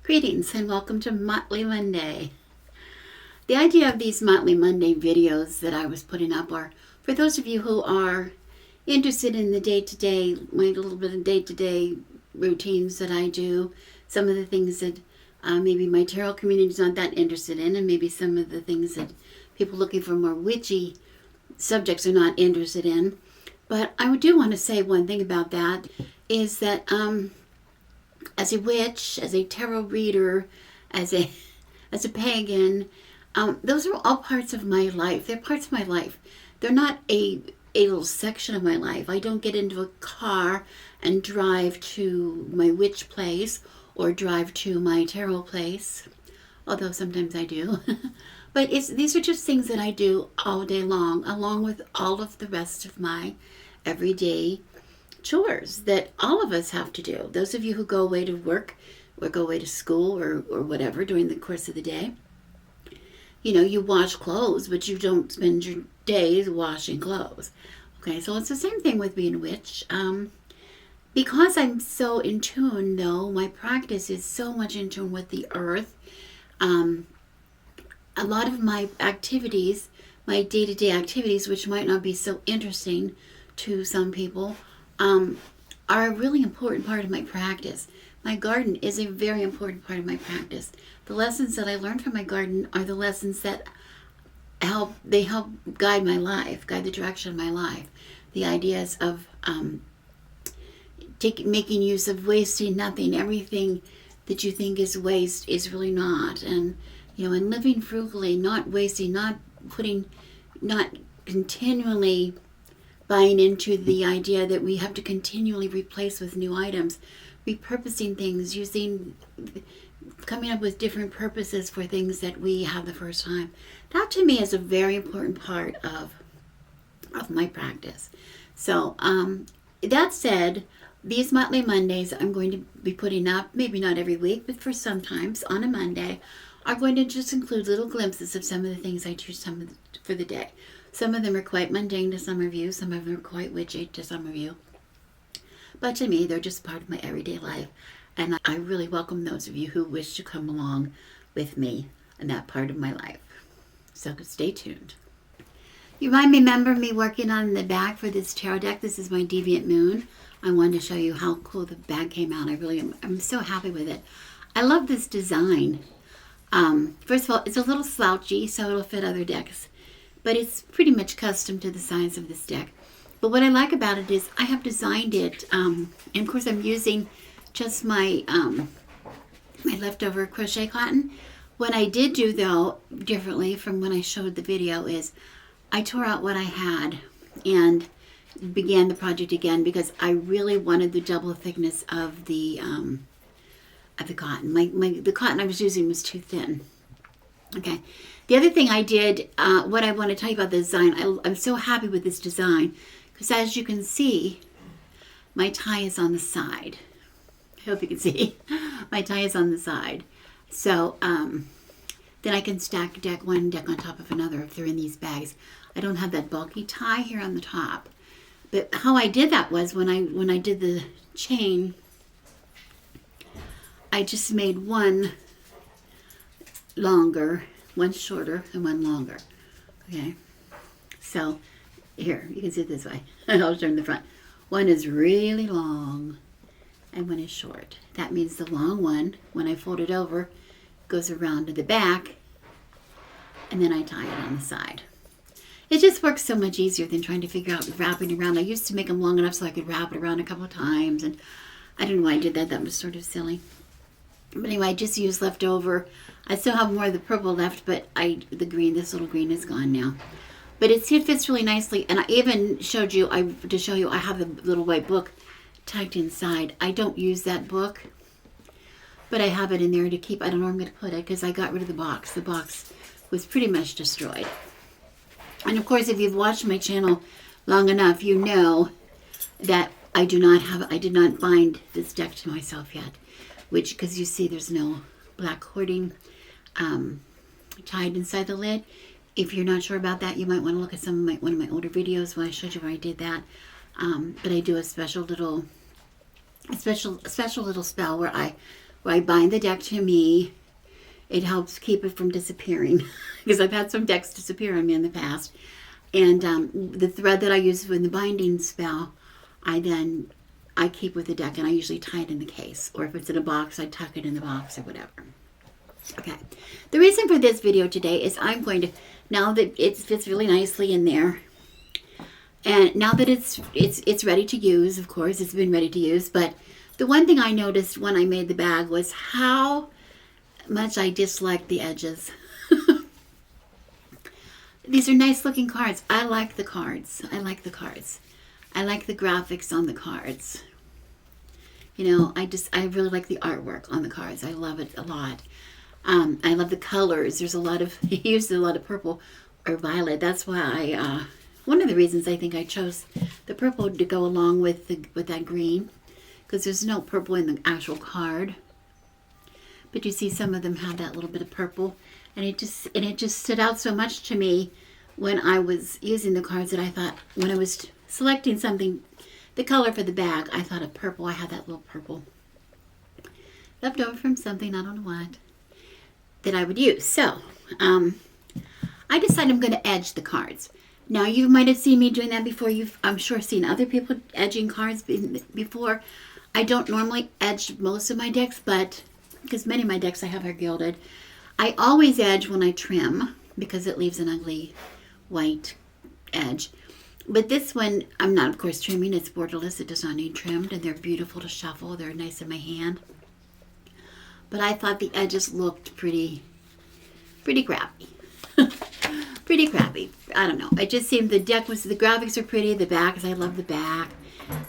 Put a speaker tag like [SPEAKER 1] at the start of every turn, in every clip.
[SPEAKER 1] Greetings and welcome to Motley Monday. The idea of these Motley Monday videos that I was putting up are for those of you who are interested in the day-to-day, my little bit of day-to-day routines that I do, some of the things that maybe my tarot community is not that interested in, and maybe some of the things that people looking for more witchy subjects are not interested in. But I do want to say one thing about that is that as a witch, as a tarot reader, as a pagan, those are all parts of my life. They're parts of my life. They're not a little section of my life. I don't get into a car and drive to my witch place or drive to my tarot place, although sometimes I do. But these are just things that I do all day long, along with all of the rest of my everyday chores that all of us have to do. Those of you who go away to work or go away to school or whatever during the course of the day, you know, you wash clothes, but you don't spend your days washing clothes. Okay, so it's the same thing with being a witch. Because I'm so in tune, though, my practice is so much in tune with the earth. A lot of my activities, my day-to-day activities, which might not be so interesting to some people, are a really important part of my practice. My garden is a very important part of my practice. The lessons that I learned from my garden are the lessons that help guide my life, guide the direction of my life. The ideas of making use of wasting nothing. Everything that you think is waste is really not. And, you know, and living frugally, not wasting, not continually buying into the idea that we have to continually replace with new items, repurposing things, coming up with different purposes for things that we have the first time. That to me is a very important part of my practice. So that said, these Motley Mondays I'm going to be putting up, maybe not every week, but for sometimes on a Monday, are going to just include little glimpses of some of the things I do for the day. Some of them are quite mundane to some of you. Some of them are quite witchy to some of you. But to me, they're just part of my everyday life. And I really welcome those of you who wish to come along with me in that part of my life. So stay tuned. You might remember me working on the back for this tarot deck. This is my Deviant Moon. I wanted to show you how cool the bag came out. I'm so happy with it. I love this design. First of all, it's a little slouchy, so it'll fit other decks. But it's pretty much custom to the size of this deck. But what I like about it is I have designed it, and of course I'm using just my leftover crochet cotton. What I did do, though, differently from when I showed the video is I tore out what I had and began the project again because I really wanted the double thickness of the cotton. The cotton I was using was too thin. Okay. The other thing I did, what I want to tell you about the design, I'm so happy with this design because as you can see, my tie is on the side. I hope you can see. My tie is on the side. So then I can stack one deck on top of another if they're in these bags. I don't have that bulky tie here on the top. But how I did that was when I did the chain, I just made one longer, one shorter, and one longer. Okay, so here, you can see it this way. I'll turn the front. One is really long, and one is short. That means the long one, when I fold it over, goes around to the back, and then I tie it on the side. It just works so much easier than trying to figure out wrapping around. I used to make them long enough so I could wrap it around a couple of times, and I don't know why I did that. That was sort of silly. But anyway, I just used leftover. I still have more of the purple left, but this little green is gone now. But it fits really nicely. And I even showed you, to show you, I have a little white book tucked inside. I don't use that book, but I have it in there to keep. I don't know where I'm going to put it because I got rid of the box. The box was pretty much destroyed. And of course, if you've watched my channel long enough, you know that I did not bind this deck to myself yet. Because you see there's no black cording tied inside the lid. If you're not sure about that, you might want to look at one of my older videos when I showed you where I did that. But I do a special little spell where I where I bind the deck to me. It helps keep it from disappearing because I've had some decks disappear on me in the past. And the thread that I use in the binding spell, I keep with the deck, and I usually tie it in the case. Or if it's in a box, I tuck it in the box or whatever. Okay. The reason for this video today is I'm going to, now that it fits really nicely in there, and now that it's ready to use, of course, it's been ready to use, but the one thing I noticed when I made the bag was how much I disliked the edges. These are nice looking cards. I like the cards. I like the cards. I like the graphics on the cards. You know, I really like the artwork on the cards. I love it a lot. I love the colors. There's a lot of, he used a lot of purple or violet. That's why one of the reasons I think I chose the purple to go along with that green, because there's no purple in the actual card. But you see some of them have that little bit of purple, and it just stood out so much to me when I was using the cards that I thought, when I was selecting something, the color for the bag, I thought of purple. I had that little purple left over from something, I don't know what, that I would use. So I decided I'm going to edge the cards. Now, you might have seen me doing that before. I'm sure, seen other people edging cards before. I don't normally edge most of my decks, but because many of my decks I have are gilded. I always edge when I trim because it leaves an ugly white edge. But this one, I'm not, of course, trimming. It's borderless. It does not need trimmed, and they're beautiful to shuffle. They're nice in my hand. But I thought the edges looked pretty crappy. Pretty crappy. I don't know. It just seemed the graphics are pretty. The back, because I love the back.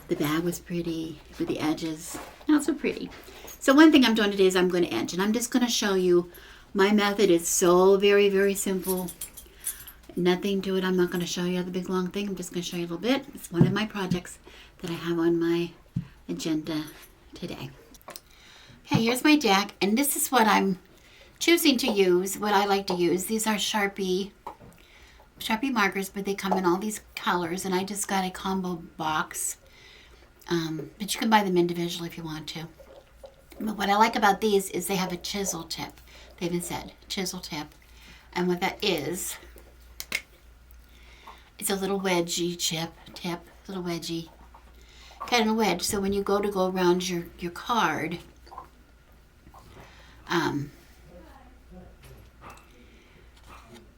[SPEAKER 1] The bag was pretty, but the edges, not so pretty. So one thing I'm doing today is I'm going to edge, and I'm just going to show you my method. Is so very, very simple. Nothing to it. I'm not going to show you the big long thing. I'm just going to show you a little bit. It's one of my projects that I have on my agenda today. Okay, here's my deck, and this is what I'm choosing to use, what I like to use. These are Sharpie markers, but they come in all these colors, and I just got a combo box. But you can buy them individually if you want to. But what I like about these is they have a chisel tip. They even said chisel tip. And what that is, it's a little wedgy tip, little wedgy, kind of a wedge. So when you go around your card,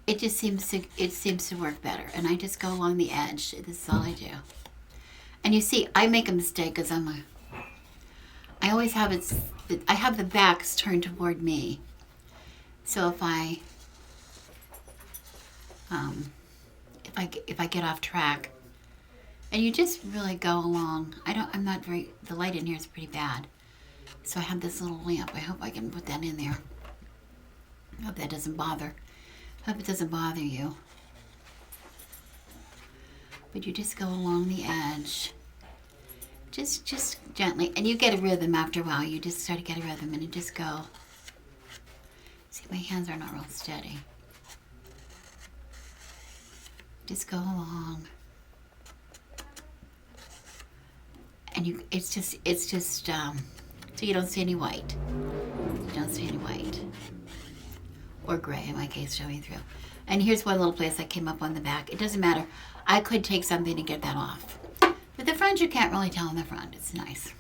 [SPEAKER 1] it seems to work better. And I just go along the edge. This is all I do. And you see, I make a mistake because I always have I have the backs turned toward me. So if I get off track, and you just really go along. The light in here is pretty bad. So I have this little lamp. I hope I can put that in there. I hope that doesn't bother. I hope it doesn't bother you. But you just go along the edge. Just gently. And you get a rhythm after a while. You just start to get a rhythm, and you just go. See, my hands are not real steady. Just go along. And it's just so you don't see any white. You don't see any white. Or gray, in my case, showing through. And here's one little place I came up on the back. It doesn't matter. I could take something to get that off. But the front, you can't really tell in the front. It's nice.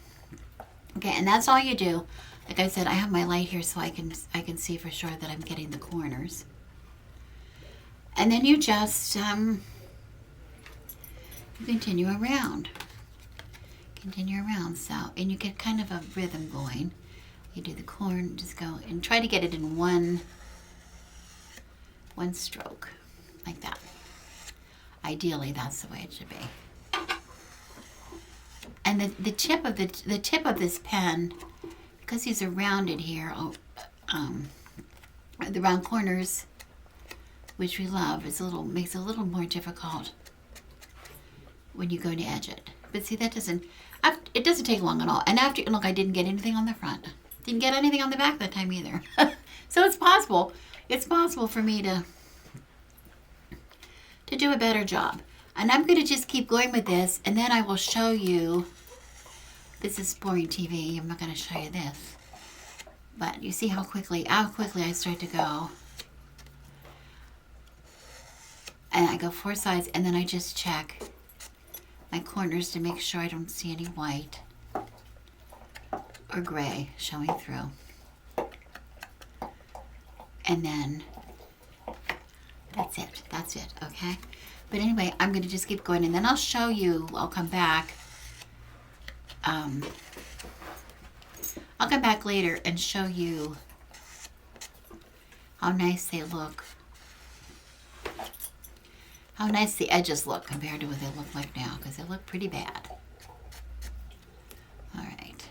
[SPEAKER 1] Okay, and that's all you do. Like I said, I have my light here so I can see for sure that I'm getting the corners. And then you just continue around. Continue around. So, and you get kind of a rhythm going. You do the corner, just go and try to get it in one stroke, like that. Ideally, that's the way it should be. And the tip of this pen, because these are rounded here, the round corners, which we love, makes it a little more difficult when you go to edge it. But see, it doesn't take long at all. And after, look, I didn't get anything on the front. Didn't get anything on the back that time either. So it's possible. It's possible for me to do a better job. And I'm going to just keep going with this, and then I will show you. This is boring TV. I'm not going to show you this. But you see how quickly I start to go. And I go 4 sides, and then I just check my corners to make sure I don't see any white or gray showing through. And then that's it, okay? But anyway, I'm gonna just keep going, and then I'll show you, I'll come back later and show you how nice they look. How nice the edges look compared to what they look like now, because they look pretty bad. All right.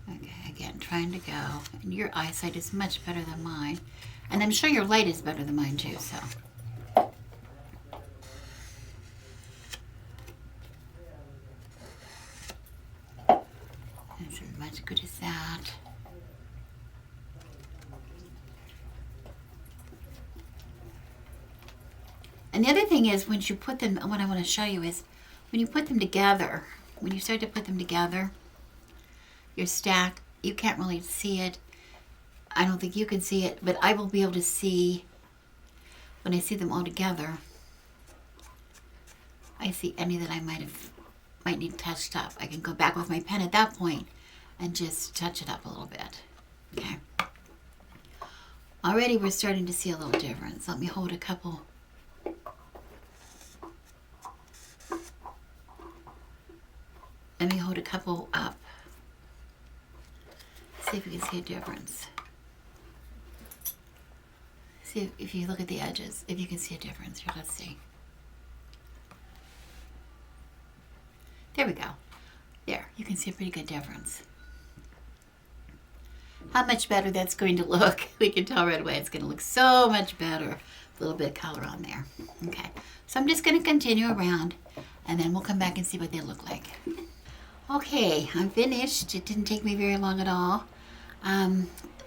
[SPEAKER 1] Okay, again, trying to go. And your eyesight is much better than mine. And I'm sure your light is better than mine too, so. That's as much good as that. And the other thing is, when you put them, what I want to show you is, when you put them together, when you start to put them together, your stack, you can't really see it. I don't think you can see it, but I will be able to see, when I see them all together, I see any that I might need touched up. I can go back with my pen at that point and just touch it up a little bit. Okay. Already we're starting to see a little difference. Let me hold a couple. Let me hold a couple up. See if we can see a difference. See if you look at the edges, if you can see a difference. Here, let's see. There we go. There, you can see a pretty good difference. How much better that's going to look. We can tell right away it's going to look so much better. A little bit of color on there. Okay, so I'm just going to continue around, and then we'll come back and see what they look like. Okay, I'm finished. It didn't take me very long at all.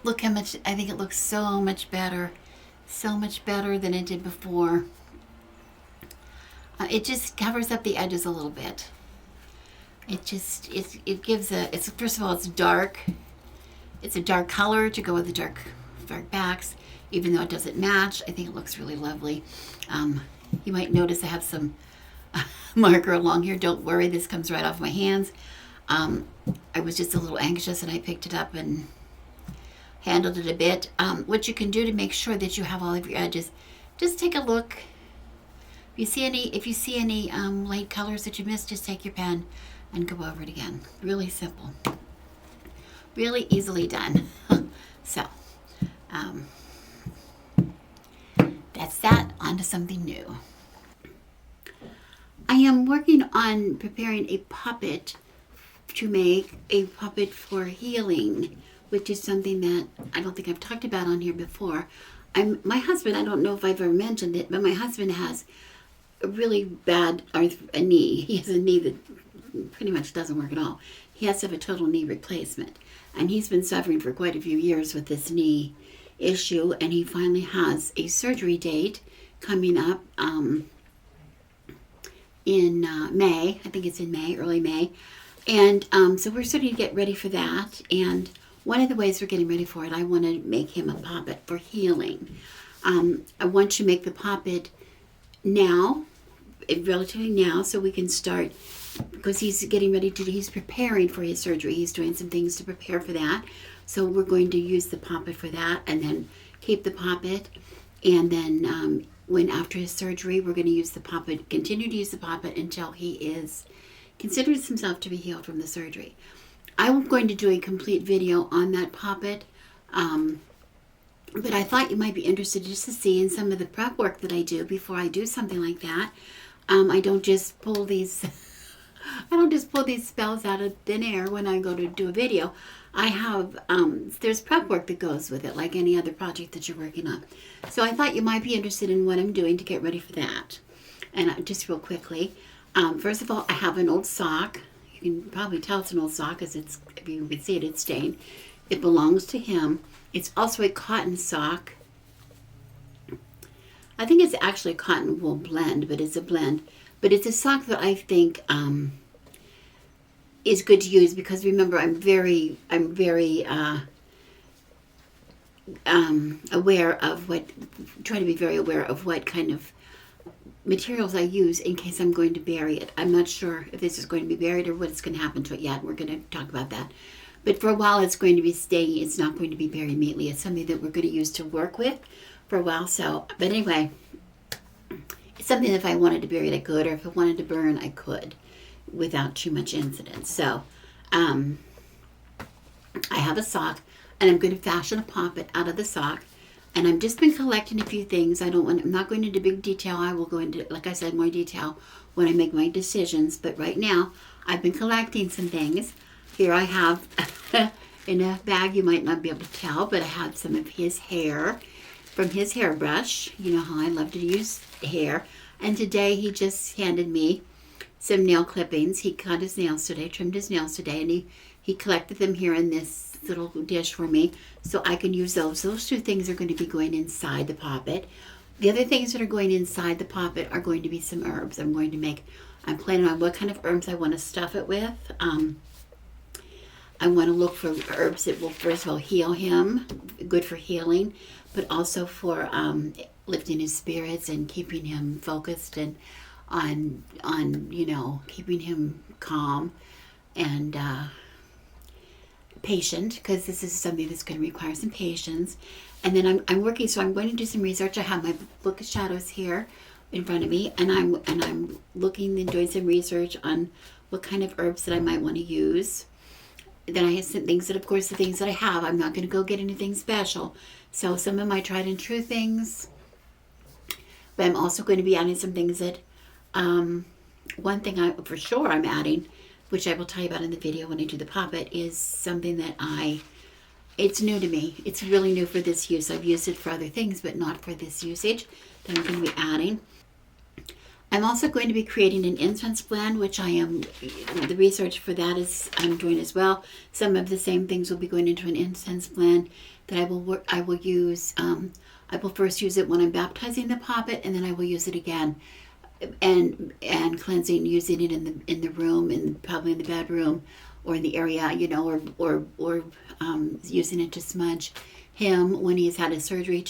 [SPEAKER 1] Look how much, I think it looks so much better. So much better than it did before. It just covers up the edges a little bit. It gives it's first of all, it's dark. It's a dark color to go with the dark backs, even though it doesn't match. I think it looks really lovely. You might notice I have some marker along here. Don't worry, this comes right off my hands. I was just a little anxious and I picked it up and handled it a bit. What you can do to make sure that you have all of your edges, just take a look. If you see any light colors that you missed, just take your pen and go over it again. Really simple. Really easily done. So, that's that. On to something new. I am working on preparing a puppet to make a puppet for healing, which is something that I don't think I've talked about on here before. My husband, I don't know if I've ever mentioned it, but my husband has a really bad knee. He has a knee that pretty much doesn't work at all. He has to have a total knee replacement. And he's been suffering for quite a few years with this knee issue, and he finally has a surgery date coming up in May. I think it's in May, early May. And so we're starting to get ready for that. And one of the ways we're getting ready for it, I want to make him a poppet for healing. I want to make the poppet now, relatively now, so we can start, because he's getting ready to, he's preparing for his surgery. He's doing some things to prepare for that. So we're going to use the poppet for that, and then keep the poppet. And then when after his surgery, we're going to use the poppet, continue to use the poppet until he considers himself to be healed from the surgery. I'm going to do a complete video on that poppet, but I thought you might be interested just to see in some of the prep work that I do before I do something like that. I don't just pull these spells out of thin air when I go to do a video. I have, there's prep work that goes with it, like any other project that you're working on. So I thought you might be interested in what I'm doing to get ready for that. And just real quickly, first of all, I have an old sock. You can probably tell it's an old sock because it's, if you can see it, it's stained. It belongs to him. It's also a cotton sock. I think it's actually a cotton wool blend, but it's a blend. But it's a sock that I think is good to use because remember, I'm very aware of trying to be very aware of what kind of materials I use in case I'm going to bury it. I'm not sure if this is going to be buried or what is going to happen to it yet. We're going to talk about that. But for a while, it's going to be staying. It's not going to be buried immediately. It's something that we're going to use to work with for a while. So, but anyway, it's something that if I wanted to bury it, I could, or if I wanted to burn, I could without too much incident. So, I have a sock, and I'm going to fashion a poppet out of the sock. And I've just been collecting a few things. I'm not going into big detail. I will go into, like I said, more detail when I make my decisions. But right now, I've been collecting some things. Here I have, in a bag, you might not be able to tell, but I have some of his hair from his hairbrush. You know how I love to use hair. And today he just handed me some nail clippings. He cut his nails today, trimmed his nails today, and he collected them here in this little dish for me so I can use those. Those two things are going to be going inside the poppet. The other things that are going inside the poppet are going to be some herbs. I'm planning on what kind of herbs I want to stuff it with. I want to look for herbs that will first of all heal him, good for healing, but also for lifting his spirits and keeping him focused and on keeping him calm and patient, because this is something that's going to require some patience. And then I'm working, so I'm going to do some research. I have my book of shadows here in front of me, and I'm looking and doing some research on what kind of herbs that I might want to use. Then I have some things that, of course, the things that I have, I'm not going to go get anything special. So some of my tried and true things, but I'm also going to be adding some things that, one thing for sure I'm adding, which I will tell you about in the video when I do the poppet, is something that it's new to me. It's really new for this use. I've used it for other things, but not for this usage that I'm going to be adding. I'm also going to be creating an incense blend, which the research for that I'm doing as well. Some of the same things will be going into an incense blend that I will use. I will first use it when I'm baptizing the poppet, and then I will use it again and cleansing, using it in the room, and probably in the bedroom or in the area, or using it to smudge him when he's had his surgery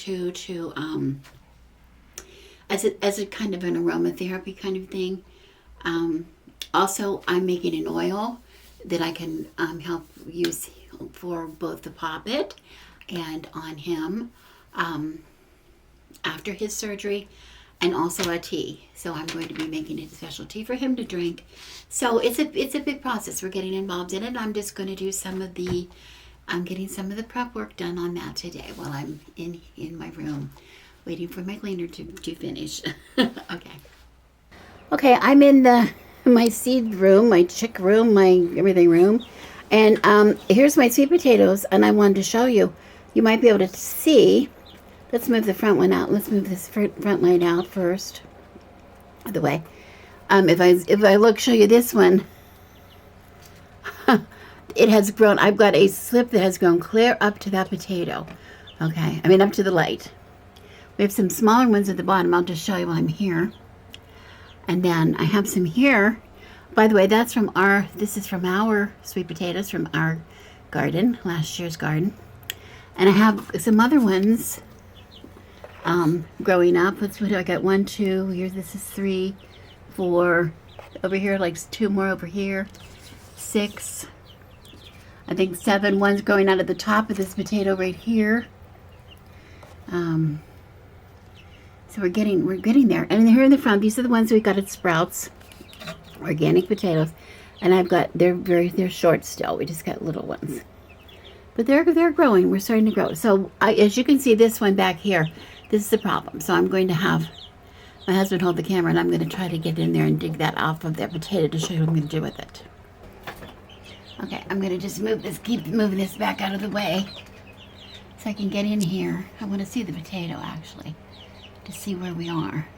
[SPEAKER 1] as a kind of an aromatherapy kind of thing. Also, I'm making an oil that I can help use for both the poppet and on him after his surgery, and also a tea. So I'm going to be making a special tea for him to drink. So it's a big process. We're getting involved in it. I'm just going to do I'm getting some of the prep work done on that today while I'm in my room, waiting for my cleaner to finish. Okay, I'm in my seed room, my chick room, my everything room. And here's my sweet potatoes, and I wanted to show you. You might be able to see. Let's move the front one out. Let's move this front light out first. By the way, if I show you this one, it has grown. I've got a slip that has grown clear up to that potato. Okay, up to the light. We have some smaller ones at the bottom. I'll just show you while I'm here. And then I have some here. By the way, this is from our sweet potatoes from our garden, last year's garden. And I have some other ones growing up. Let's put, I got 1, 2, here, this is 3, 4, over here, like 2 more over here, 6, I think 7, one's growing out of the top of this potato right here. So we're getting there. And here in the front, these are the ones we got at Sprouts, organic potatoes. And they're short still. We just got little ones. But they're growing. We're starting to grow. So as you can see, this one back here, this is the problem. So I'm going to have my husband hold the camera, and I'm going to try to get in there and dig that off of that potato to show you what I'm going to do with it. Okay, I'm going to just keep moving this back out of the way so I can get in here. I want to see the potato, actually, to see where we are.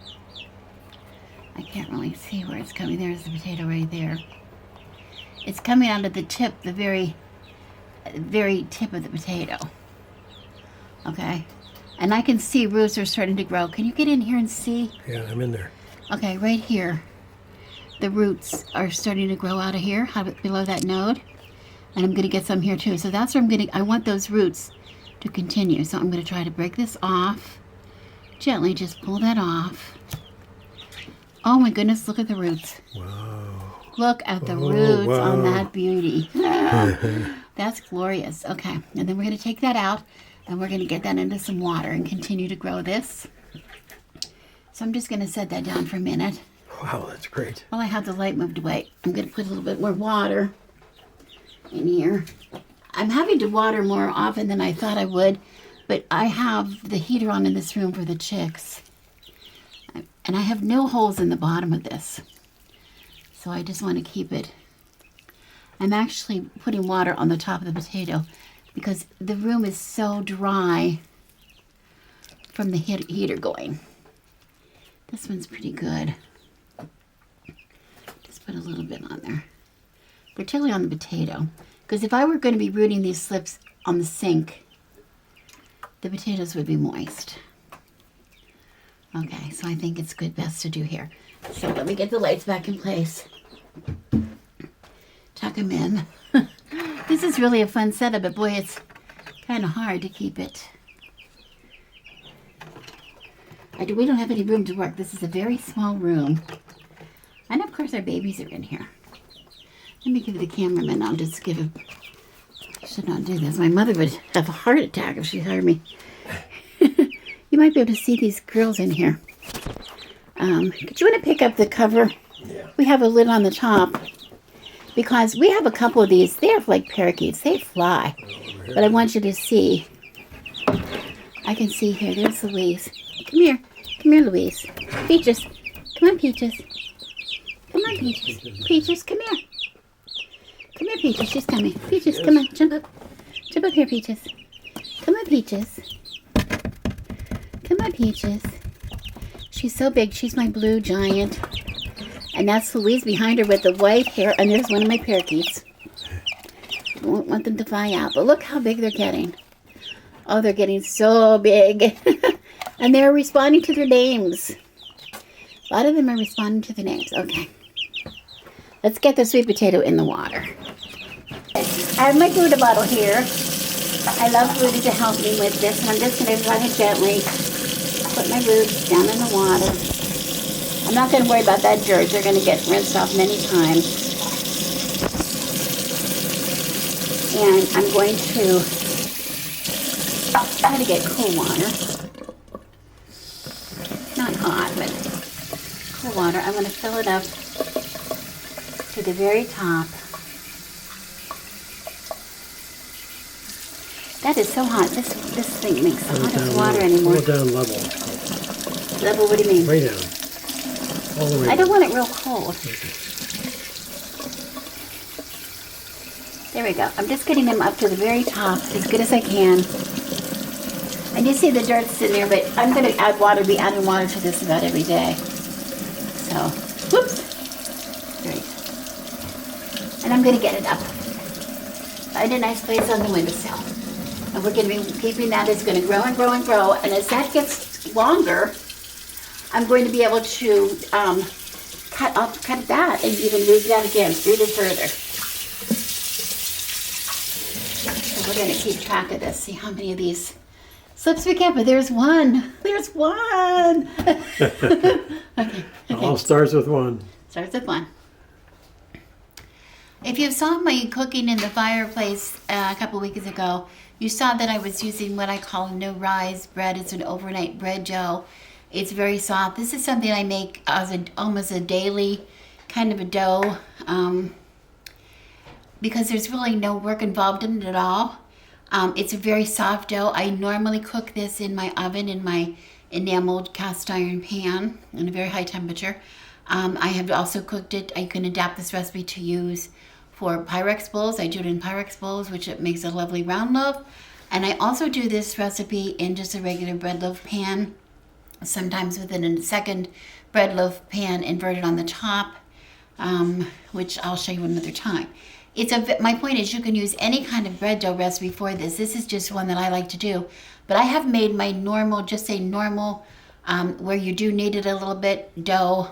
[SPEAKER 1] I can't really see where it's coming. There's the potato right there. It's coming out of the tip, the very tip of the potato. Okay, And I can see roots are starting to grow. Can you get in here and see?
[SPEAKER 2] Yeah, I'm in there.
[SPEAKER 1] Okay, right here. The roots are starting to grow out of here, below that node. And I'm gonna get some here too. So that's where I want those roots to continue. So I'm gonna try to break this off. Gently just pull that off. Oh my goodness, look at the roots.
[SPEAKER 2] Wow.
[SPEAKER 1] Look at the roots
[SPEAKER 2] wow.
[SPEAKER 1] on that beauty. That's glorious. Okay, and then we're gonna take that out and we're gonna get that into some water and continue to grow this. So I'm just gonna set that down for a minute.
[SPEAKER 2] Wow, that's great.
[SPEAKER 1] While I have the light moved away, I'm gonna put a little bit more water in here. I'm having to water more often than I thought I would, but I have the heater on in this room for the chicks. And I have no holes in the bottom of this. So I just want to keep it. I'm actually putting water on the top of the potato because the room is so dry from the heater going. This one's pretty good. Just put a little bit on there. Particularly on the potato. Because if I were going to be rooting these slips on the sink, the potatoes would be moist. Okay, so I think it's best to do here. So let me get the lights back in place. Tuck them in. This is really a fun setup, but boy, it's kind of hard to keep it. We don't have any room to work. This is a very small room. And of course our babies are in here. Let me give the cameraman, I should not do this. My mother would have a heart attack if she heard me. You might be able to see these girls in here. Could you want to pick up the cover?
[SPEAKER 2] Yeah.
[SPEAKER 1] We have a lid on the top. Because we have a couple of these. They're like parakeets. They fly. But I want you to see. I can see here. There's Louise. Come here. Come here, Louise. Peaches. Come on, Peaches. Come on, Peaches. Peaches, come here. Come here, Peaches. She's coming. Peaches, come on. Jump up. Jump up here, Peaches. Come on, Peaches. Come on, Peaches. She's so big. She's my blue giant. And that's Louise behind her with the white hair. And there's one of my parakeets. I won't want them to fly out. But look how big they're getting. Oh, they're getting so big. And they're responding to their names. A lot of them are responding to the names. Okay. Let's get the sweet potato in the water. I have my Buddha bottle here. I love Buddha to help me with this. And I'm just going to try to gently put my roots down in the water. I'm not going to worry about that dirt. They're going to get rinsed off many times. And I'm going to try to get cool water. Not hot, but cool water. I'm going to fill it up to the very top. That is so hot. This thing makes so hot water anymore.
[SPEAKER 2] Pull it down level.
[SPEAKER 1] Level, what do you mean?
[SPEAKER 2] Way down. All the way down.
[SPEAKER 1] I don't want it real cold. There we go. I'm just getting them up to the very top as good as I can. And you see the dirt's in there, but I'm going to be adding water to this about every day. So, whoops. Great. And I'm going to get it up. Find a nice place on the windowsill. And we're going to be keeping that. It's going to grow and grow and grow. And as that gets longer, I'm going to be able to cut that and even move that again, root it further. So we're going to keep track of this, see how many of these slips we get. But there's one. There's one. Okay.
[SPEAKER 2] It all starts with one.
[SPEAKER 1] Starts with one. If you saw my cooking in the fireplace a couple weeks ago, you saw that I was using what I call no-rise bread. It's an overnight bread dough. It's very soft. This is something I make as almost a daily kind of a dough because there's really no work involved in it at all. It's a very soft dough. I normally cook this in my oven in my enameled cast iron pan in a very high temperature. I have also cooked it. I can adapt this recipe to use for Pyrex bowls. I do it in Pyrex bowls, which it makes a lovely round loaf. And I also do this recipe in just a regular bread loaf pan, sometimes within a second bread loaf pan inverted on the top, which I'll show you another time. my point is you can use any kind of bread dough recipe for this. This is just one that I like to do. But I have made my normal, just a normal, where you do knead it a little bit, dough.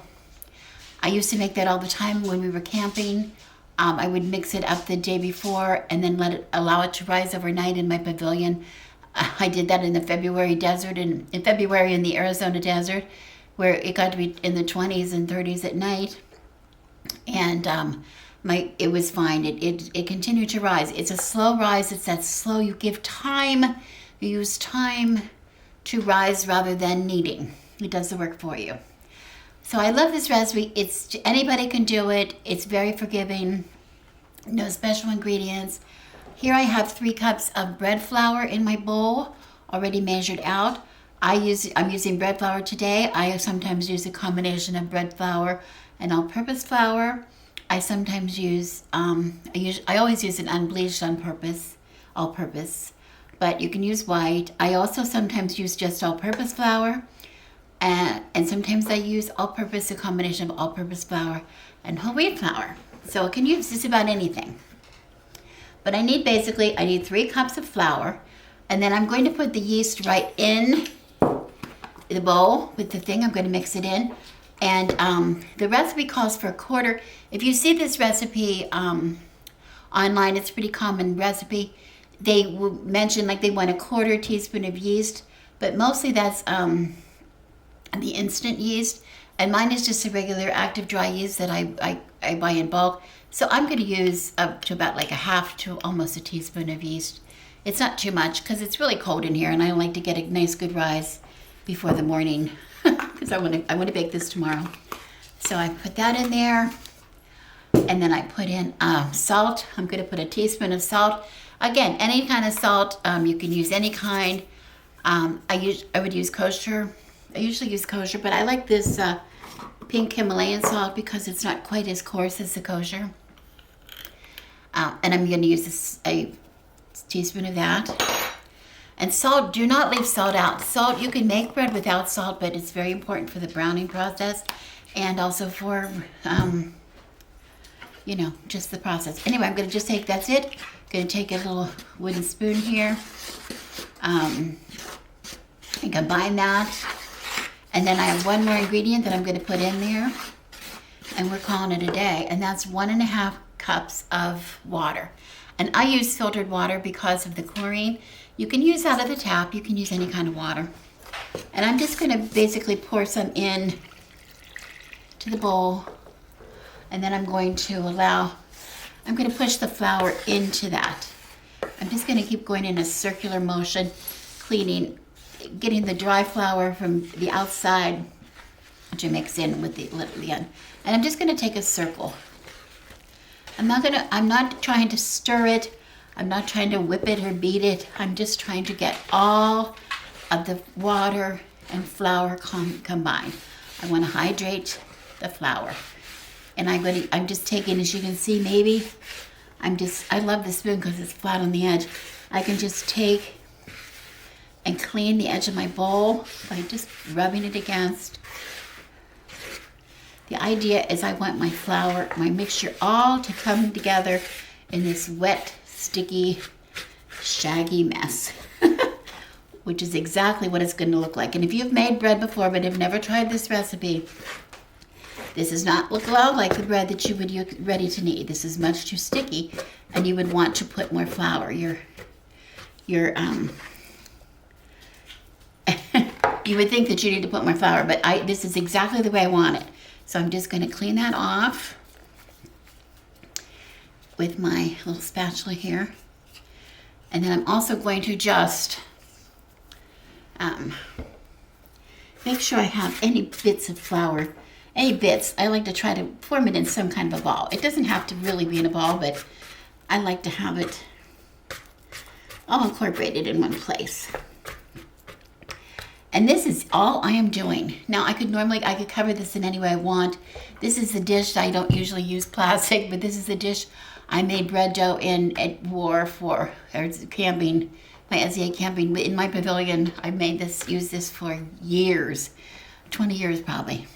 [SPEAKER 1] I used to make that all the time when we were camping. I would mix it up the day before and then allow it to rise overnight in my pavilion. I did that in the February desert, and in February in the Arizona desert, where it got to be in the 20s and 30s at night. And it was fine. It continued to rise. It's a slow rise. It's that slow. You give time. You use time to rise rather than kneading. It does the work for you. So I love this recipe. Anybody can do it. It's very forgiving. No special ingredients. Here I have 3 cups of bread flour in my bowl, already measured out. I'm using bread flour today. I sometimes use a combination of bread flour and all-purpose flour. I sometimes use, I always use an unbleached all-purpose, but you can use white. I also sometimes use just all-purpose flour, and sometimes I use a combination of all-purpose flour and whole wheat flour. So I can use just about anything. But I need 3 cups of flour, and then I'm going to put the yeast right in the bowl with the thing. I'm going to mix it in. And the recipe calls for a quarter. If you see this recipe online, it's a pretty common recipe. They will mention like they want a quarter teaspoon of yeast, but mostly that's the instant yeast. And mine is just a regular active dry yeast that I buy in bulk. So I'm going to use up to about like a half to almost a teaspoon of yeast. It's not too much because it's really cold in here, and I like to get a nice good rise before the morning because I want to bake this tomorrow. So I put that in there, and then I put in salt. I'm going to put a teaspoon of salt. Again, any kind of salt. You can use any kind. I would use kosher. I usually use kosher, but I like this pink Himalayan salt because it's not quite as coarse as the kosher. And I'm going to use a teaspoon of that. And salt, do not leave salt out. Salt, you can make bread without salt, but it's very important for the browning process and also for, just the process. Anyway, I'm going to just that's it. I'm going to take a little wooden spoon here and combine that. And then I have one more ingredient that I'm going to put in there, and we're calling it a day. And that's 1.5 cups of water. And I use filtered water because of the chlorine. You can use out of the tap. You can use any kind of water. And I'm just going to basically pour some in to the bowl. And then I'm going to push the flour into that. I'm just going to keep going in a circular motion, getting the dry flour from the outside to mix in with the end. And I'm just going to take a circle. I'm not trying to stir it. I'm not trying to whip it or beat it. I'm just trying to get all of the water and flour combined. I want to hydrate the flour. And I'm just taking, as you can see, maybe, I love the spoon because it's flat on the edge. I can just take and clean the edge of my bowl by just rubbing it against. The idea is I want my flour, my mixture all to come together in this wet, sticky, shaggy mess, which is exactly what it's going to look like. And if you've made bread before but have never tried this recipe, this does not look like the bread that you would use ready to knead. This is much too sticky, and you would want to put more flour. You would think that you need to put more flour, but this is exactly the way I want it. So I'm just going to clean that off with my little spatula here. And then I'm also going to just make sure I have any bits of flour. Any bits, I like to try to form it in some kind of a ball. It doesn't have to really be in a ball, but I like to have it all incorporated in one place. And this is all I am doing. Now I could cover this in any way I want. This is the dish. I don't usually use plastic, but this is the dish I made bread dough in at war for camping, my SEA camping. In my pavilion, I used this for years, 20 years probably.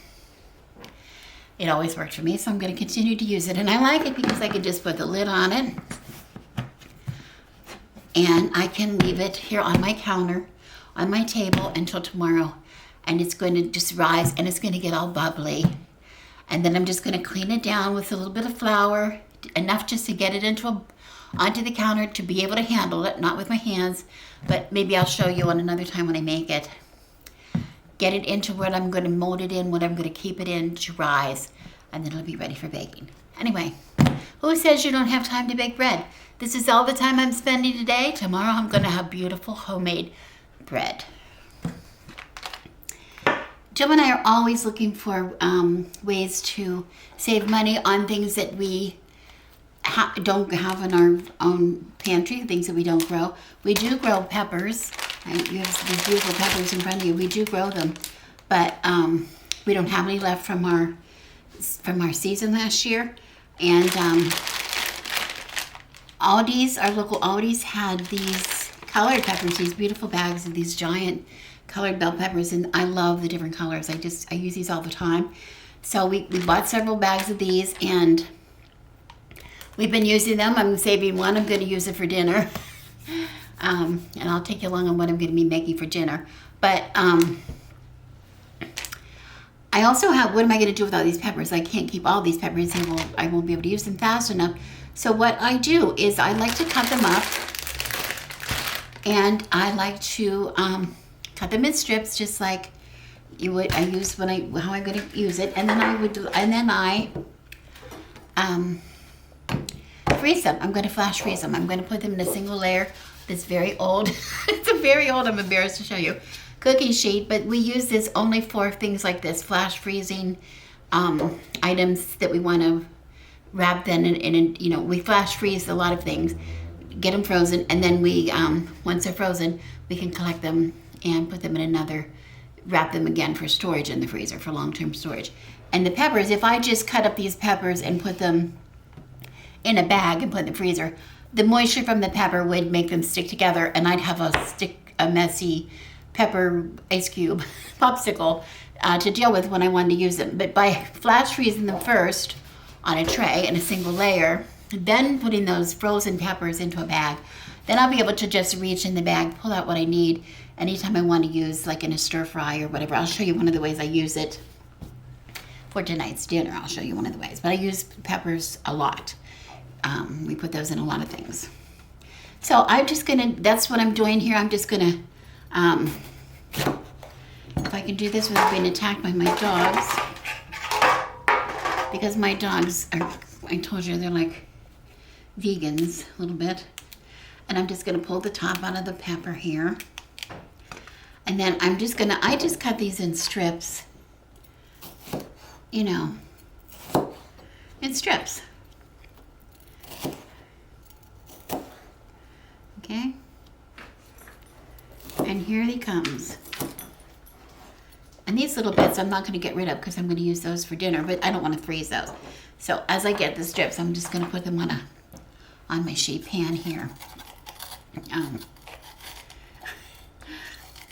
[SPEAKER 1] It always worked for me, so I'm going to continue to use it. And I like it because I can just put the lid on it. And I can leave it here on my counter, on my table until tomorrow. And it's going to just rise and it's going to get all bubbly. And then I'm just going to clean it down with a little bit of flour, enough just to get it onto the counter to be able to handle it, not with my hands, but maybe I'll show you on another time when I make it. Get it into what I'm going to mold it in, what I'm going to keep it in to rise, and then it'll be ready for baking. Anyway, who says you don't have time to bake bread? This is all the time I'm spending today. Tomorrow I'm going to have beautiful homemade bread. Joe and I are always looking for ways to save money on things that we don't have in our own pantry, things that we don't grow. We do grow peppers. You have these beautiful peppers in front of you. We do grow them, but we don't have any left from our season last year. And Aldi's, our local Aldi's, had these colored peppers, these beautiful bags of these giant colored bell peppers, and I love the different colors. I use these all the time. So we bought several bags of these, and we've been using them. I'm saving one. I'm going to use it for dinner. And I'll take you along on what I'm going to be making for dinner. But I also have, what am I going to do with all these peppers? I can't keep all these peppers. I won't be able to use them fast enough. So what I do is I like to cut them up, and I like to cut them in strips, just like you would. I use how I'm going to use it, and then I freeze them. I'm going to flash freeze them. I'm going to put them in a single layer. This very old, it's a very old, I'm embarrassed to show you, cookie sheet, but we use this only for things like this, flash freezing items that we want to wrap them in, we flash freeze a lot of things, get them frozen, and then we, once they're frozen, we can collect them and put them in wrap them again for storage in the freezer, for long-term storage. And the peppers, if I just cut up these peppers and put them in a bag and put in the freezer, the moisture from the pepper would make them stick together, and I'd have a messy pepper ice cube popsicle to deal with when I wanted to use them. But by flash freezing them first on a tray in a single layer, then putting those frozen peppers into a bag, then I'll be able to just reach in the bag, pull out what I need anytime I want to use, like in a stir fry or whatever. I'll show you one of the ways I use it for tonight's dinner. I'll show you one of the ways, but I use peppers a lot. We put those in a lot of things. So that's what I'm doing here. I'm just gonna, if I can do this without being attacked by my dogs, because my dogs are, I told you, they're like vegans a little bit. And I'm just gonna pull the top out of the pepper here. And then I just cut these in strips, in strips. Okay, and here he comes. And these little bits I'm not going to get rid of because I'm going to use those for dinner, but I don't want to freeze those. So as I get the strips, I'm just going to put them on my sheet pan here. I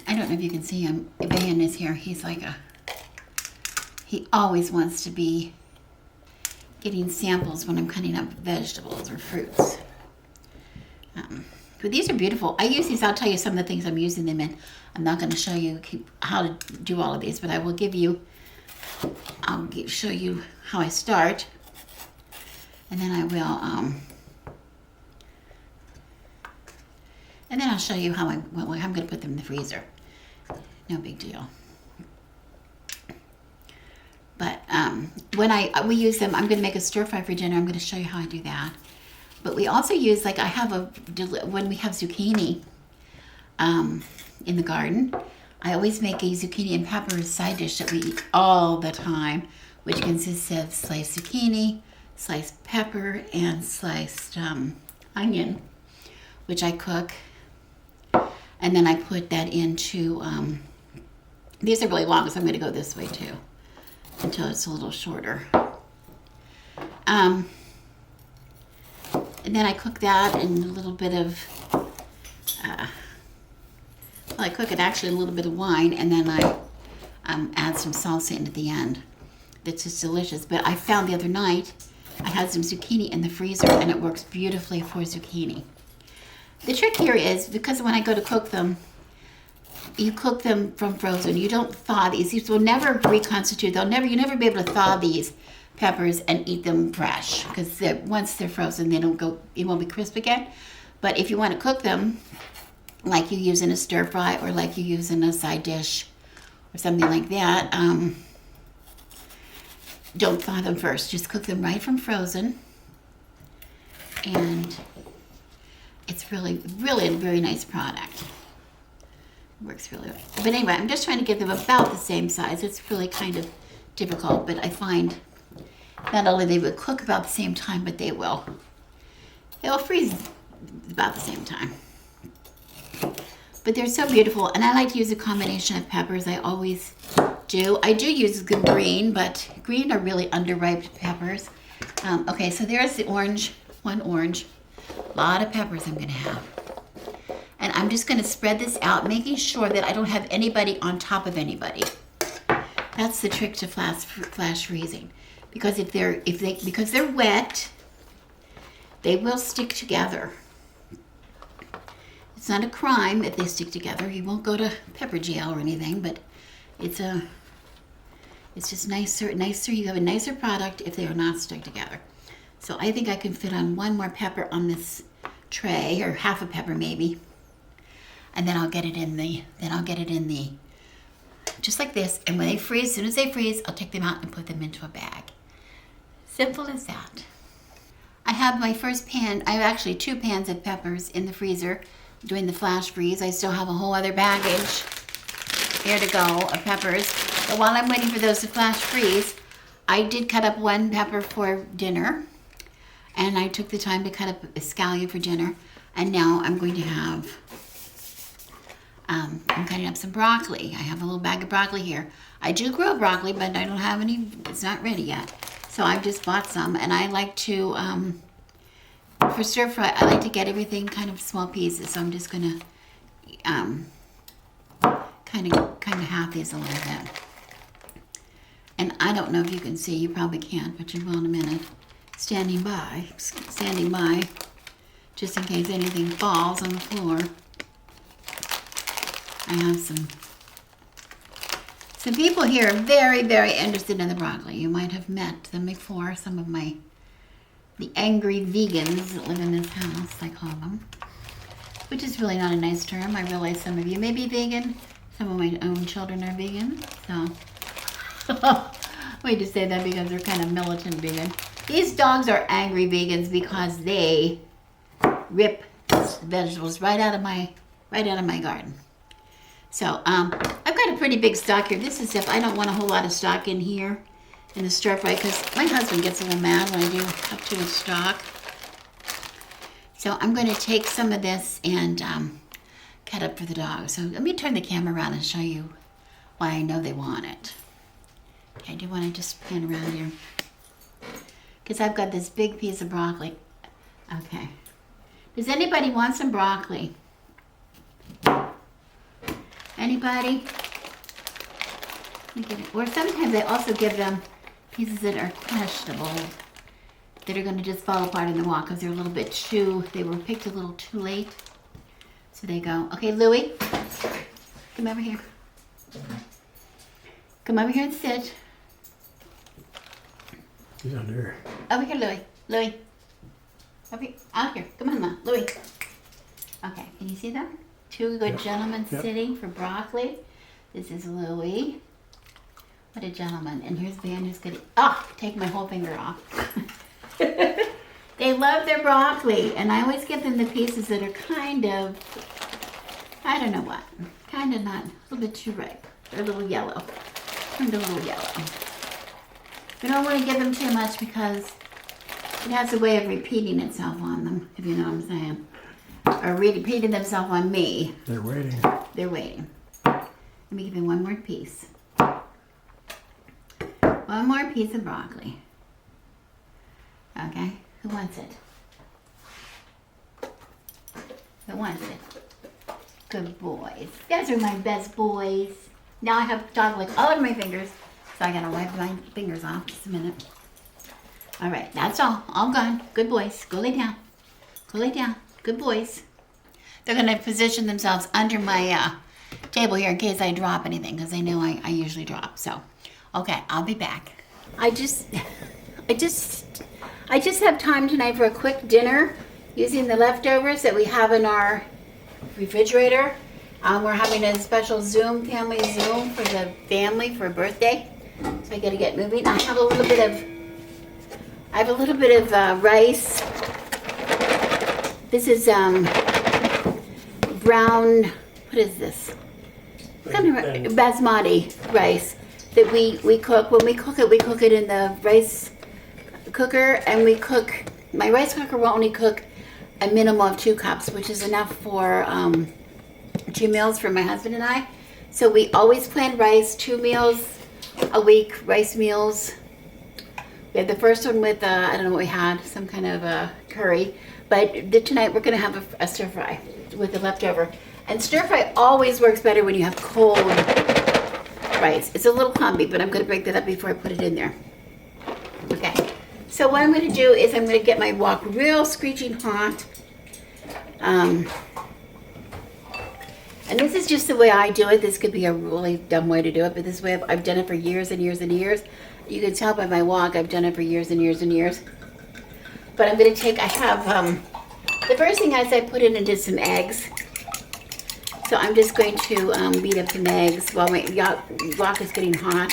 [SPEAKER 1] don't know if you can see him. Ivan is here. He's like he always wants to be getting samples when I'm cutting up vegetables or fruits. But these are beautiful. I use these. I'll tell you some of the things I'm using them in. I'm not going to show you how to do all of these, but I will show you how I start. And then I will, and then I'll show you how I'm going to put them in the freezer. No big deal. But when we use them, I'm going to make a stir fry for dinner. I'm going to show you how I do that. But we also use, like when we have zucchini in the garden, I always make a zucchini and pepper side dish that we eat all the time, which consists of sliced zucchini, sliced pepper, and sliced onion, which I cook. And then I put that into, these are really long, so I'm going to go this way too, until it's a little shorter. And then I cook that in a little bit of, I cook it actually in a little bit of wine, and then I add some salsa in at the end. that's just delicious. But I found the other night, I had some zucchini in the freezer, and it works beautifully for zucchini. The trick here is, because when I go to cook them, you cook them from frozen. You don't thaw these. These will never reconstitute. You'll never be able to thaw these peppers and eat them fresh, because once they're frozen, they don't go. It won't be crisp again. But if you want to cook them, like you use in a stir fry or like you use in a side dish or something like that, don't thaw them first. Just cook them right from frozen, and it's really, really a very nice product. It works really well. But anyway, I'm just trying to get them about the same size. It's really kind of difficult, but I find not only they will cook about the same time, but they will freeze about the same time. But they're so beautiful, and I like to use a combination of peppers. I always do. I do use the green, but green are really underripe peppers. Okay, so there's the orange, one orange. A lot of peppers I'm going to have. And I'm just going to spread this out, making sure that I don't have anybody on top of anybody. That's the trick to flash freezing, because because they're wet, they will stick together. It's not a crime if they stick together. You won't go to pepper jail or anything, but it's just nicer. You have a nicer product if they are not stuck together. So I think I can fit on one more pepper on this tray, or half a pepper maybe. And then I'll get it in the, just like this. And when they freeze, as soon as they freeze, I'll take them out and put them into a bag. Simple as that. I have my first pan. I have actually 2 pans of peppers in the freezer doing the flash freeze. I still have a whole other baggage here to go of peppers. But while I'm waiting for those to flash freeze, I did cut up 1 pepper for dinner. And I took the time to cut up a scallion for dinner. And now I'm going to have, I'm cutting up some broccoli. I have a little bag of broccoli here. I do grow broccoli, but I don't have any, it's not ready yet. So I've just bought some, and I like to, for stir fry, I like to get everything kind of small pieces. So I'm just gonna kind of half these a little bit. And I don't know if you can see, you probably can't, but you will in a minute. Standing by, just in case anything falls on the floor. I have some people here are very, very interested in the broccoli. You might have met them before, some of the angry vegans that live in this house, I call them. Which is really not a nice term. I realize some of you may be vegan. Some of my own children are vegan, so. We just say that because they're kind of militant vegan. These dogs are angry vegans because they rip vegetables right out of my garden. So I've got a pretty big stock here. This is if I don't want a whole lot of stock in here in the stir fry, because my husband gets a little mad when I do up too much stock. So I'm going to take some of this and cut up for the dogs. So let me turn the camera around and show you why I know they want it. Okay, do you want to just pan around here? Because I've got this big piece of broccoli. Okay. Does anybody want some broccoli? Anybody? Or sometimes I also give them pieces that are questionable, that are going to just fall apart in the wok because they're a little bit they were picked a little too late. So they go, okay, Louie, come over here. Come over here and sit.
[SPEAKER 2] He's under here.
[SPEAKER 1] Over here, Louie. Louie. Over here. Out here. Come on now, Louie. Okay, can you see them? 2 good gentlemen sitting for broccoli. This is Louie. What a gentleman. And here's Van who's going to take my whole finger off. They love their broccoli, and I always give them the pieces that are kind of, I don't know what, kind of not, a little bit too ripe. They're a little yellow. Turned a little yellow. We don't want to give them too much because it has a way of repeating itself on them, if you know what I'm saying. Or repeating themselves on me.
[SPEAKER 2] They're waiting.
[SPEAKER 1] They're waiting. Let me give you one more piece. One more piece of broccoli. Okay, who wants it? Who wants it? Good boys. Those are my best boys. Now I have chocolate all over my fingers, So I gotta wipe my fingers off. Just a minute. All right, that's all gone. Good boys. Go lay down. Go lay down. Good boys. They're gonna position themselves under my table here in case I drop anything, because I know I usually drop. So, okay, I'll be back. I just have time tonight for a quick dinner using the leftovers that we have in our refrigerator. We're having a special family Zoom for the family for a birthday. So I gotta get moving. I have a little bit of rice. This is brown, what is this? Kind of basmati rice that we cook. When we cook it in the rice cooker, and my rice cooker will only cook a minimum of 2 cups, which is enough for 2 meals for my husband and I. So we always plan rice, 2 meals a week, rice meals. We had the first one with, I don't know what we had, some kind of curry. But tonight we're gonna have a stir fry with the leftover. And stir fry always works better when you have cold rice. It's a little clumpy, but I'm gonna break that up before I put it in there. Okay, so what I'm gonna do is I'm gonna get my wok real screeching hot. And this is just the way I do it. This could be a really dumb way to do it, but this way I've done it for years and years and years. You can tell by my wok, I've done it for years and years and years. But I'm gonna take, I have, the first thing is I put into some eggs. So I'm just going to beat up some eggs while my wok is getting hot.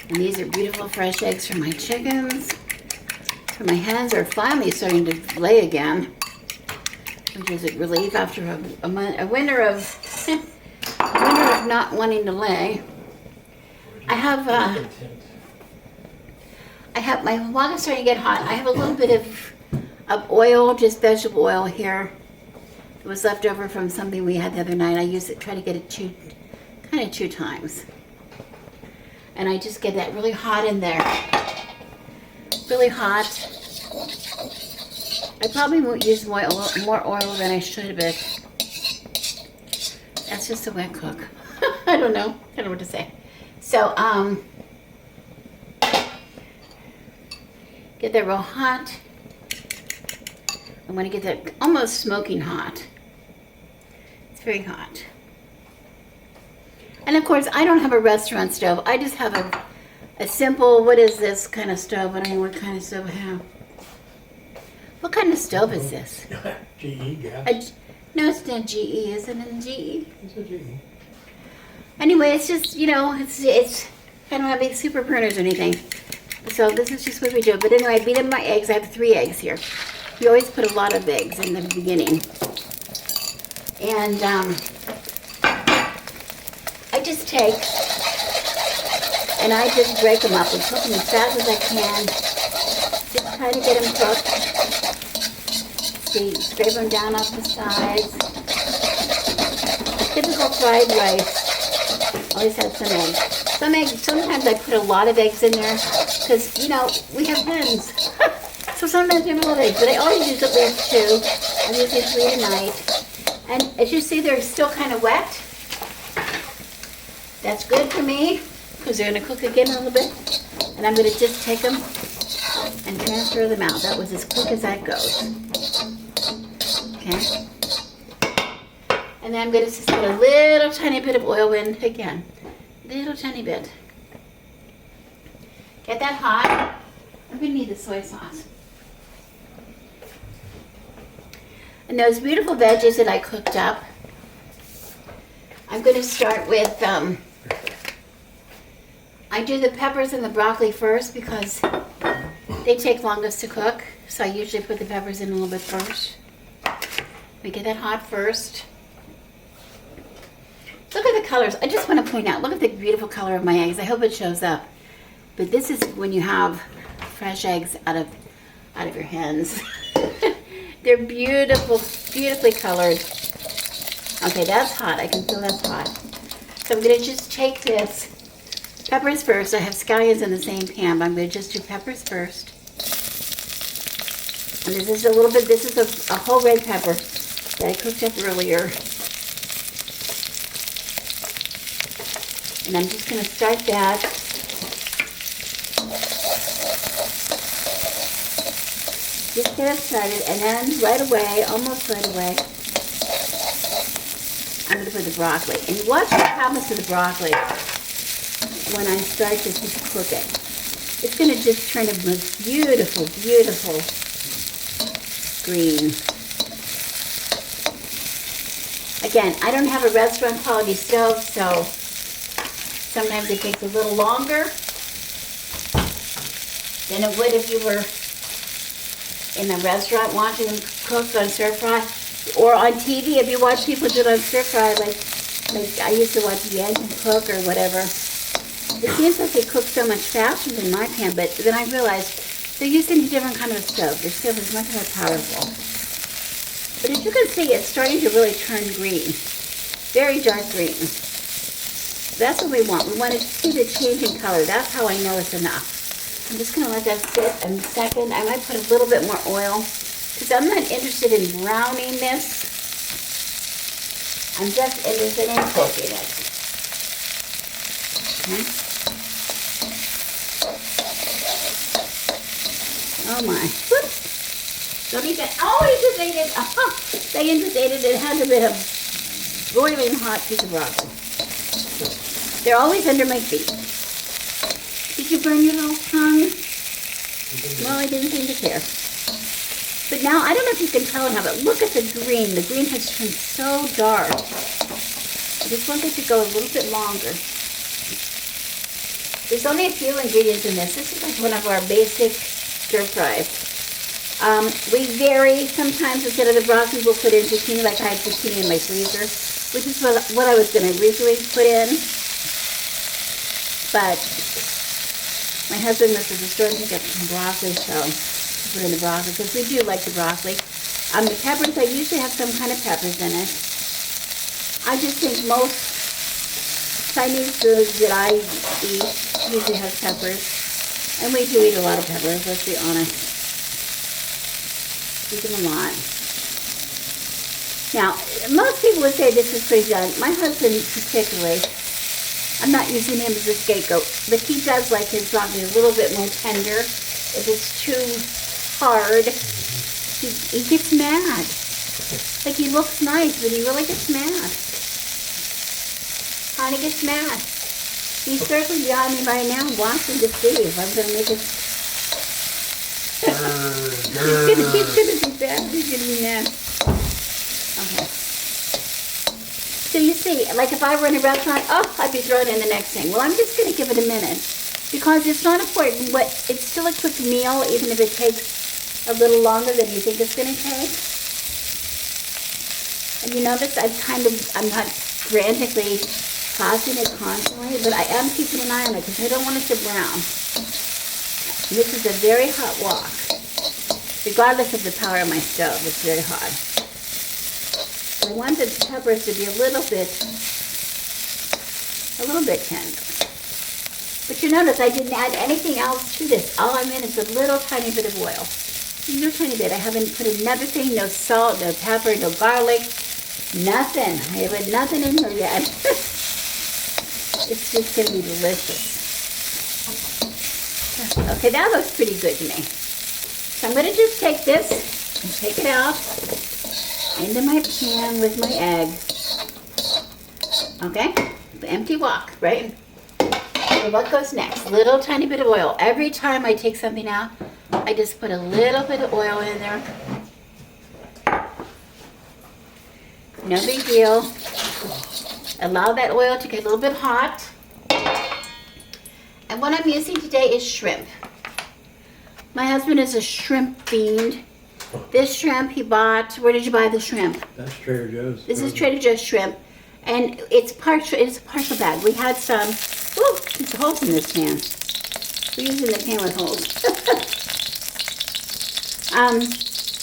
[SPEAKER 1] And these are beautiful fresh eggs from my chickens. For my hens are finally starting to lay again, which is a relief after a winter of not wanting to lay. I have my wok is starting to get hot. I have a little bit of oil, just vegetable oil here. It was left over from something we had the other night. I use it, try to get it two times. And I just get that really hot in there. Really hot. I probably won't use more oil than I should, but that's just the way I cook. I don't know what to say. So, get that real hot. I want to get that almost smoking hot. It's very hot. And of course, I don't have a restaurant stove. I just have a simple, what is this kind of stove? I don't know what kind of stove I have. What kind of stove is this?
[SPEAKER 2] GE gas.
[SPEAKER 1] No, it's not GE. Is it in GE?
[SPEAKER 2] It's a GE.
[SPEAKER 1] Anyway, it's just, it's I don't have big super burners or anything. So this is just what we do. But anyway, I beat up my eggs. I have 3 eggs here. You always put a lot of eggs in the beginning. And I just take and I just break them up and cook them as fast as I can. Just try to get them cooked. See, scrape them down off the sides. Typical fried rice always has some eggs. Sometimes I put a lot of eggs in there because, we have hens. So sometimes we have a lot of eggs, but I always use at least 2. I'm using 3 a night. And as you see, they're still kind of wet. That's good for me because they're going to cook again a little bit. And I'm going to just take them and transfer them out. That was as quick as that goes. Okay. And then I'm going to just put a little tiny bit of oil in again. Little tiny bit. Get that hot. I'm going to need the soy sauce. And those beautiful veggies that I cooked up, I'm going to start with, I do the peppers and the broccoli first because they take longest to cook. So I usually put the peppers in a little bit first. We get that hot first. Look at the colors. I just want to point out, look at the beautiful color of my eggs. I hope it shows up. But this is when you have fresh eggs out of your hens. They're beautiful, beautifully colored. Okay, that's hot. I can feel that's hot. So I'm going to just take this. Peppers first. I have scallions in the same pan, but I'm going to just do peppers first. And this is a little bit, this is a whole red pepper that I cooked up earlier. And I'm just going to start that. Just get it started, and then right away, almost right away, I'm going to put the broccoli. And watch what happens to the broccoli when I start to just cook it. It's going to just turn a most beautiful, beautiful green. Again, I don't have a restaurant quality stove, so sometimes it takes a little longer than it would if you were in a restaurant watching them cook on stir fry, or on TV if you watch people do it on stir fry, like I used to watch Yankee cook or whatever. It seems like they cook so much faster than my pan, but then I realized they're using a different kind of stove. Their stove is much more powerful. But as you can see, it's starting to really turn green. Very dark green. That's what we want. We want to see the change in color. That's how I know it's enough. I'm just going to let that sit a second. I might put a little bit more oil because I'm not interested in browning this. I'm just interested in cooking it. Okay. Oh my. Whoops. Don't even, oh, he just ate it. They just ate it. It had a bit of boiling hot piece of broccoli. They're always under my feet. Did you burn your little tongue? No, I didn't seem to care. But now, I don't know if you can tell it how, but look at the green. The green has turned so dark. I just want it to go a little bit longer. There's only a few ingredients in this. This is like one of our basic stir fries. We vary. Sometimes instead of the broccoli, we'll put in zucchini, like I had zucchini in my freezer, which is what I was going to originally put in. But my husband was at the store and picked up some broccoli, so I put in the broccoli, because we do like the broccoli. The peppers, I usually have some kind of peppers in it. I just think most Chinese foods that I eat usually have peppers. And we do eat a lot of peppers, let's be honest. We do a lot. Now, most people would say this is pretty done. My husband particularly, I'm not using him as a scapegoat, but he does like his broccoli a little bit more tender. If it's too hard, he gets mad. Like, he looks nice, but he really gets mad. Honey gets mad. He's circling behind me right now, watching to see if I'm going to make it. He's going to be bad. He's going to be mad. Okay. So you see, like if I were in a restaurant, I'd be throwing in the next thing. Well, I'm just going to give it a minute because it's not important. It's still a quick meal, even if it takes a little longer than you think it's going to take. And you notice I'm not frantically tossing it constantly, but I am keeping an eye on it because I don't want it to brown. This is a very hot wok. Regardless of the power of my stove, it's very hot. I want the peppers to be a little bit tender. But you notice I didn't add anything else to this. All I'm in is a little tiny bit of oil. A little tiny bit. I haven't put another thing, no salt, no pepper, no garlic, nothing. I have put nothing in here yet. It's just going to be delicious. Okay, that looks pretty good to me. So I'm going to just take this and take it out into my pan with my egg. Okay? The empty wok, right? So what goes next? Little tiny bit of oil. Every time I take something out, I just put a little bit of oil in there. No big deal. Allow that oil to get a little bit hot. And what I'm using today is shrimp. My husband is a shrimp fiend. This shrimp he bought, where did you buy the shrimp?
[SPEAKER 2] That's Trader Joe's.
[SPEAKER 1] This is Trader Joe's shrimp. And it's a partial bag. We had some, there's holes in this pan. We're using the pan with holes.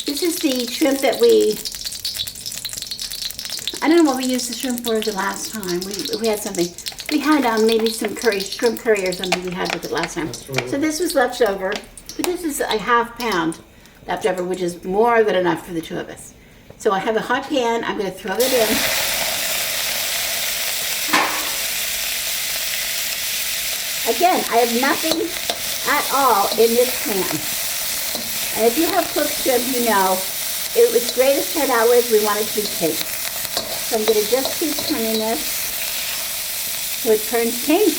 [SPEAKER 1] This is the shrimp that I don't know what we used the shrimp for the last time. We had something. We had maybe some shrimp curry or something we had with it last time. So this was left over. But this is a ½ pound left over, which is more than enough for the two of us. So I have a hot pan. I'm going to throw it in. Again, I have nothing at all in this pan. And if you have cooked shrimp, you know it was greatest cut out with, we want it to be pink. So I'm going to just keep turning this so it turns pink.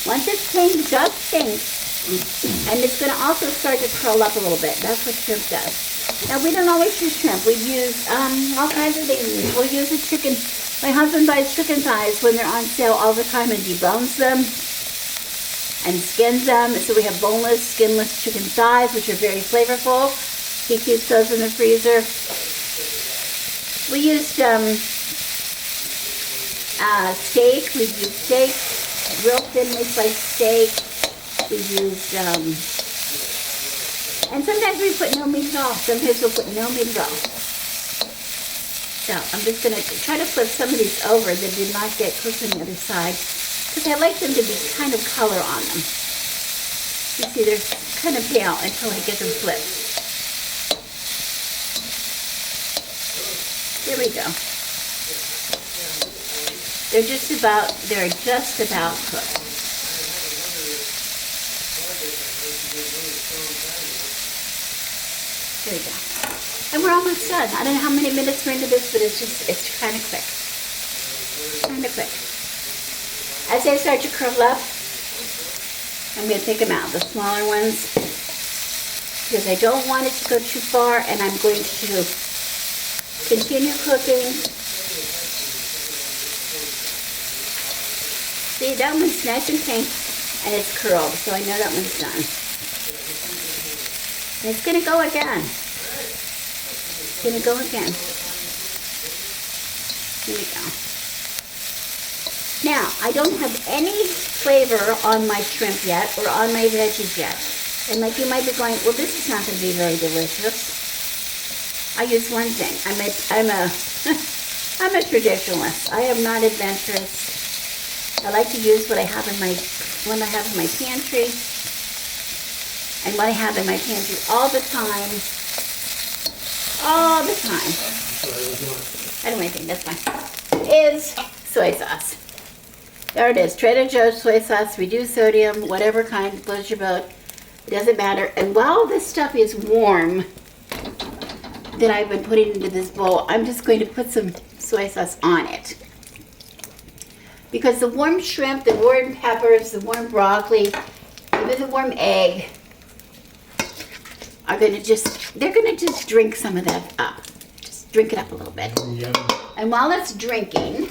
[SPEAKER 1] Once it's pink, just pink, and it's going to also start to curl up a little bit. That's what shrimp does. Now, we don't always use shrimp. We use all kinds of things. We'll use a chicken. My husband buys chicken thighs when they're on sale all the time and debones them and skins them. So we have boneless, skinless chicken thighs, which are very flavorful. He keeps those in the freezer. We used steak. We used steak, real thinly sliced steak. We used, and sometimes we put no meat at all. Sometimes we'll put no meat at all. So I'm just going to try to flip some of these over that did not get cooked on the other side, because I like them to be kind of color on them. You see, they're kind of pale until I get them flipped. There we go. They're just about cooked. There we go. And we're almost done. I don't know how many minutes we're into this, but it's kind of quick. Kind of quick. As they start to curl up, I'm going to take them out, the smaller ones, because I don't want it to go too far, and I'm going to continue cooking. See, that one's nice and pink, and it's curled, so I know that one's done. And it's going to go again. It's going to go again. Here we go. Now, I don't have any flavor on my shrimp yet, or on my veggies yet. And like you might be going, well, this is not going to be very delicious. I use one thing. I'm a traditionalist. I am not adventurous. I like to use what I have in my pantry, and what I have in my pantry all the time. All the time. I don't think that's fine. Is soy sauce. There it is. Trader Joe's soy sauce, reduced sodium, whatever kind, floats your boat. It doesn't matter. And while this stuff is warm, that I've been putting into this bowl, I'm just going to put some soy sauce on it. Because the warm shrimp, the warm peppers, the warm broccoli, even the warm egg are going to they're going to just drink some of that up. Just drink it up a little bit.
[SPEAKER 2] Yum.
[SPEAKER 1] And while it's drinking,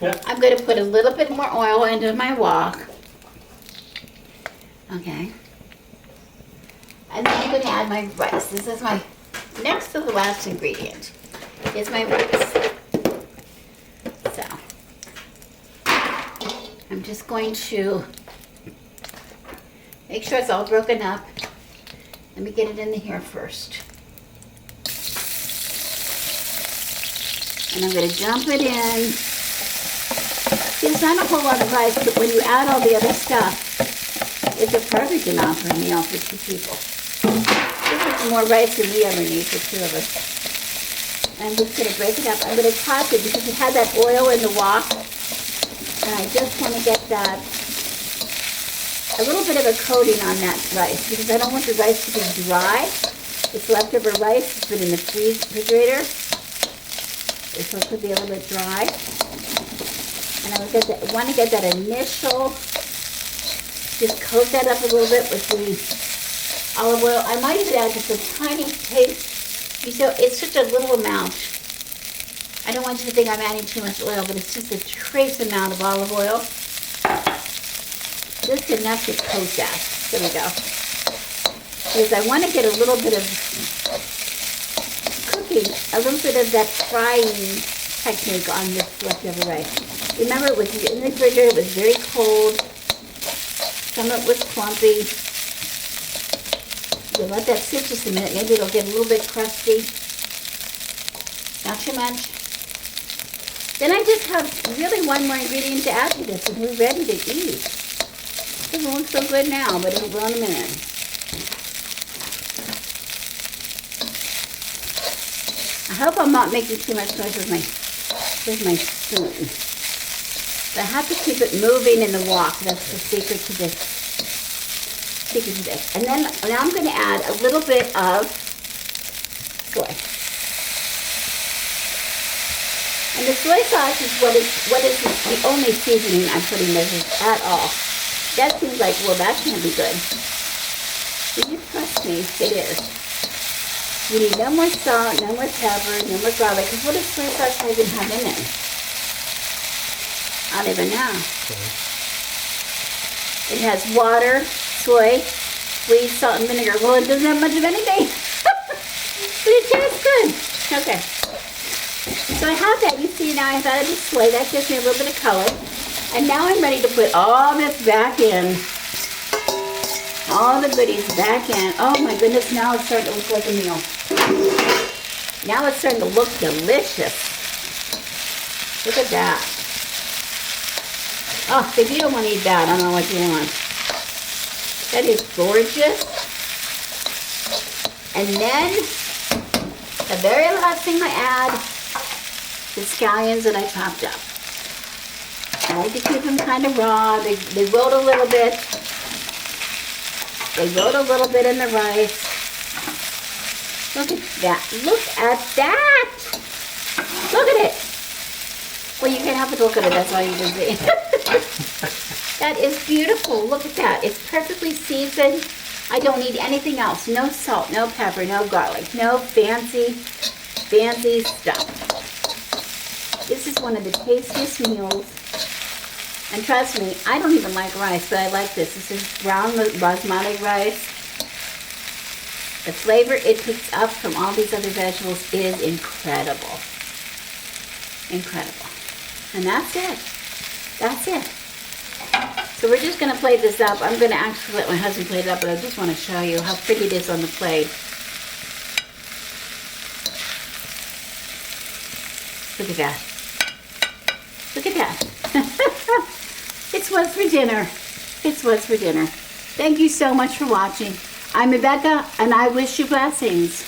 [SPEAKER 1] I'm going to put a little bit more oil into my wok. Okay. And then I'm going to add my rice. This is my next to the last ingredient is my rice. So I'm just going to make sure it's all broken up. Let me get it in here first. And I'm going to dump it in. See, there's not a whole lot of rice, but when you add all the other stuff, it's a perfect amount for a meal for 2 people. This is more rice than we ever need for 2 of us. I'm just going to break it up. I'm going to toss it because it had that oil in the wok. And I just want to get that, a little bit of a coating on that rice, because I don't want the rice to be dry. It's leftover rice. It's been in the refrigerator, so it could be a little bit dry. And I want to get that initial, just coat that up a little bit with the olive oil. I might even add just a tiny taste. So it's just a little amount. I don't want you to think I'm adding too much oil, but it's just a trace amount of olive oil. Just enough to coat that. There we go. Because I want to get a little bit of cooking, a little bit of that frying technique on this leftover rice. Remember, it was in the refrigerator, it was very cold. Some of it was clumpy. You let that sit just a minute, maybe it'll get a little bit crusty. Not too much. Then I just have really one more ingredient to add to this, and we're ready to eat. It doesn't look so good now, but it'll go in a minute. I hope I'm not making too much noise with my spoon. But I have to keep it moving in the wok. That's the secret to this. And then now I'm going to add a little bit of soy. And the soy sauce is what is the only seasoning I'm putting in at all. That seems like, well, that can't be good. Will you trust me? It is. You need no more salt, no more pepper, no more garlic. Because what does soy sauce even have in it? I don't even know. It has water, soy, sweet, salt, and vinegar. Well, it doesn't have much of anything. But it tastes good. Okay. So I have that. You see now I've added the soy. That gives me a little bit of color. And now I'm ready to put all this back in. All the goodies back in. Oh my goodness, now it's starting to look like a meal. Now it's starting to look delicious. Look at that. Oh, if you don't want to eat that, I don't know what you want. That is gorgeous. And then, the very last thing I add, the scallions that I chopped up. I like to keep them kind of raw. They wilt a little bit. They wilt a little bit in the rice. Look at that. Look at that. Look at it. Well, you can't help but look at it. That's all you can see. That is beautiful. Look at that. It's perfectly seasoned. I don't need anything else. No salt, no pepper, no garlic, no fancy stuff. This is one of the tastiest meals. And trust me, I don't even like rice, but I like this. This is brown basmati rice. The flavor it picks up from all these other vegetables is incredible. Incredible. And that's it. That's it. So we're just going to plate this up. I'm going to actually let my husband plate it up, but I just want to show you how pretty it is on the plate. Look at that. Look at that. It's what's for dinner. It's what's for dinner. Thank you so much for watching. I'm Rebecca, and I wish you blessings.